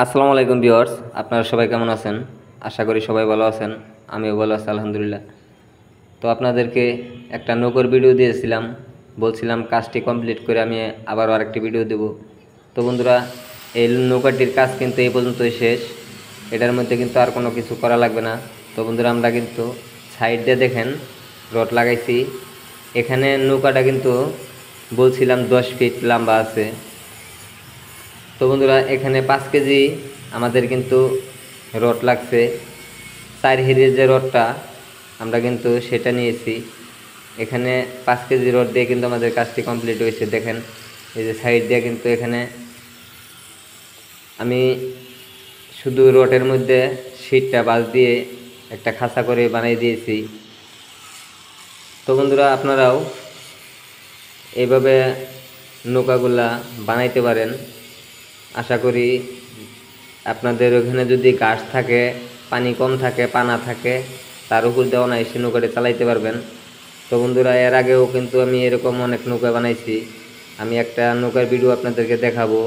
আসসালামু আলাইকুম ভিউয়ার্স, আপনারা সবাই কেমন আছেন? আশা করি সবাই ভালো আছেন। আমিও ভালো আছি আলহামদুলিল্লাহ। তো আপনাদেরকে একটা নৌকার ভিডিও দিয়েছিলাম, বলছিলাম কাজটি কমপ্লিট করে আমি আবারও আরেকটি ভিডিও দেব। তো বন্ধুরা, এই নৌকাটির কাজ কিন্তু এই পর্যন্তই শেষ। এটার মধ্যে কিন্তু আর কোনো কিছু করা লাগবে না। তো বন্ধুরা, আমরা কিন্তু সাইড দিয়ে দেখেন রড লাগাইছি। এখানে নৌকাটা কিন্তু বলছিলাম 10 ফিট লম্বা আছে। তো বন্ধুরা, এখানে 5 কেজি আমাদের কিন্তু রড লাগছে। 4 হিরের যে রডটা আমরা কিন্তু সেটা নিয়েছি। এখানে 5 কেজি রড দিয়ে কিন্তু আমাদের কাজটি কমপ্লিট হয়েছে। দেখেন এই যে সাইড দিয়ে কিন্তু এখানে আমি শুধু রডের মধ্যে শীটটা বাঁশ দিয়ে একটা খাঁচা করে বানিয়ে দিয়েছি। তো বন্ধুরা, আপনারাও এইভাবে নৌকাগুলা বানাইতে পারেন। আশা করি আপনাদের ওখানে যদি গাছ থাকে, পানি কম থাকে, পানা থাকে, তার উপর দিয়ে অনায়াসে নৌকাটি চালাইতে পারবেন। তো বন্ধুরা, এর আগেও কিন্তু আমি এরকম অনেক নৌকা বানাইছি। আমি একটা নৌকার ভিডিও আপনাদেরকে দেখাবো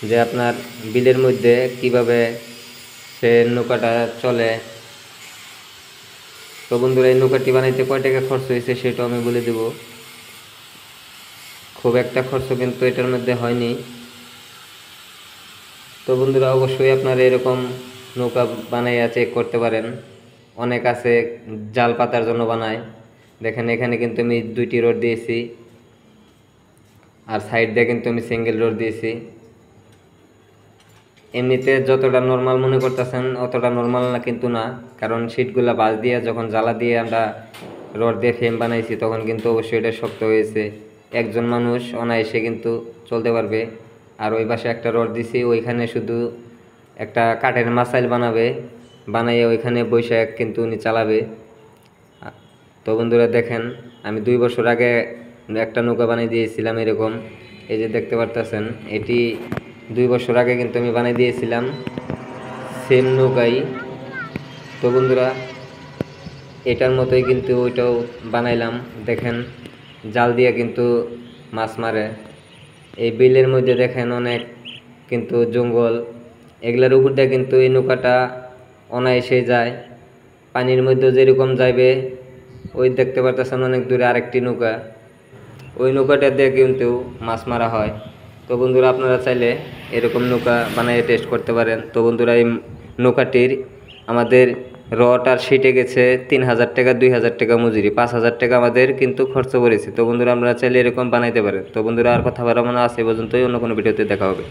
যে আপনার বিলের মধ্যে কিভাবে সে নৌকাটা চলে। তো বন্ধুরা, এই নৌকাটি বানাইতে কয় টাকা খরচ হয়েছে সেটাও আমি বলে দেব। খুব একটা খরচ কিন্তু এটার মধ্যে হয়নি। তো বন্ধুরা, অবশ্যই আপনারা এরকম নৌকা বানাইয়া চেক করতে পারেন। অনেক আছে জাল পাতার জন্য বানায়। দেখেন এখানে কিন্তু আমি 2টি রড দিয়েছি, আর সাইড দিয়ে কিন্তু আমি সিঙ্গেল রড দিয়েছি। এমনিতে যতটা নর্মাল মনে করতেছেন অতটা নর্মাল না, কিন্তু না, কারণ শীটগুলা বাঁশ দিয়ে যখন জ্বালা দিয়ে আমরা রড দিয়ে ফ্রেম বানাইছি তখন কিন্তু অবশ্যই এটা শক্ত হয়েছে। একজন মানুষ অনায়াসে কিন্তু চলতে পারবে। আর ওই পাশে একটা রড দিছি, ওইখানে শুধু একটা কাঠের মাসাইল বানাবে, বানাইয়ে ওইখানে বৈশাখ কিন্তু উনি চালাবে। তো বন্ধুরা দেখেন, আমি 2 বছর আগে একটা নৌকা বানিয়ে দিয়েছিলাম এরকম। এই যে দেখতে পারতেছেন, এটি 2 বছর আগে কিন্তু আমি বানিয়ে দিয়েছিলাম সেম নৌকাই। তো বন্ধুরা, এটার মতোই কিন্তু ওইটাও বানাইলাম। দেখেন জাল দিয়ে কিন্তু মাছ মারে। এই বিলের মধ্যে দেখেন অনেক কিন্তু জঙ্গল, এগুলার উপর দিয়ে কিন্তু এই নৌকাটা অনায়াসে যায়। পানির মধ্যে যেরকম যাইবে, ওই দেখতে পারতেছেন অনেক দূরে আরেকটি নৌকা, ওই নৌকাটা দিয়ে কিন্তু মাছ মারা হয়। তো বন্ধুরা, আপনারা চাইলে এরকম নৌকা বানিয়ে টেস্ট করতে পারেন। তো বন্ধুরা, এই নৌকাটির আমাদের রড আর শিটে গেছে 3000 টাকা, 2000 টাকা মজুরি, 5000 টাকা আমাদের কিন্তু খরচ পড়েছে। তো বন্ধুরা, আপনারা চাইলে এরকম বানাইতে পারেন। তো বন্ধুরা, আর কথা বাড়াবো না, আজ এই পর্যন্তই। অন্য কোনো ভিডিওতে দেখা হবে।